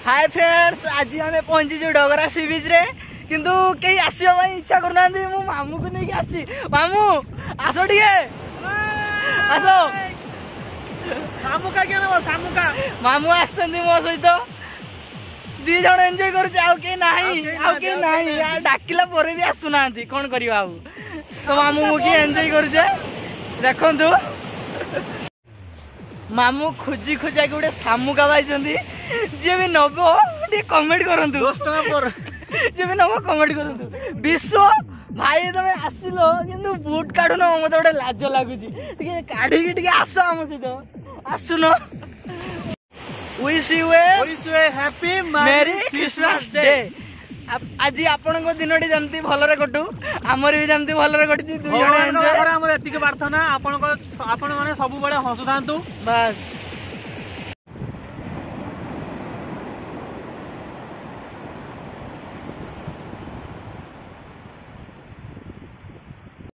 Hi friends, आज आम पहुंची डगरा सी बीच रे किंतु कई आसवा इच्छा करना मो मामू को नहीं आसी। मामू आस टे आस सामुका क्या ना सामुका मामू आसो सहित दी जन एंजॉय कर डाकिला पर भी आसुना कौन करवा तो मामू मुझे एंजॉय करुचे देखु मामू खोजी खोजा गोटे सामुका पाई जी भी नब कमेंट करूँ 10 टका पर जी भी नब कमेंट करूँ। विश्व भाई तुम आसिल कि बुट काढ़ुन मत गोटे लाज लगुच काढ़ी आस आम सहित आसुन। Wish you a happy merry Christmas day. आज आपण दिन जमती भलरे कटू आमर भी जमती भलरे कटी प्रार्थना आपण मैंने सब हसु था बस।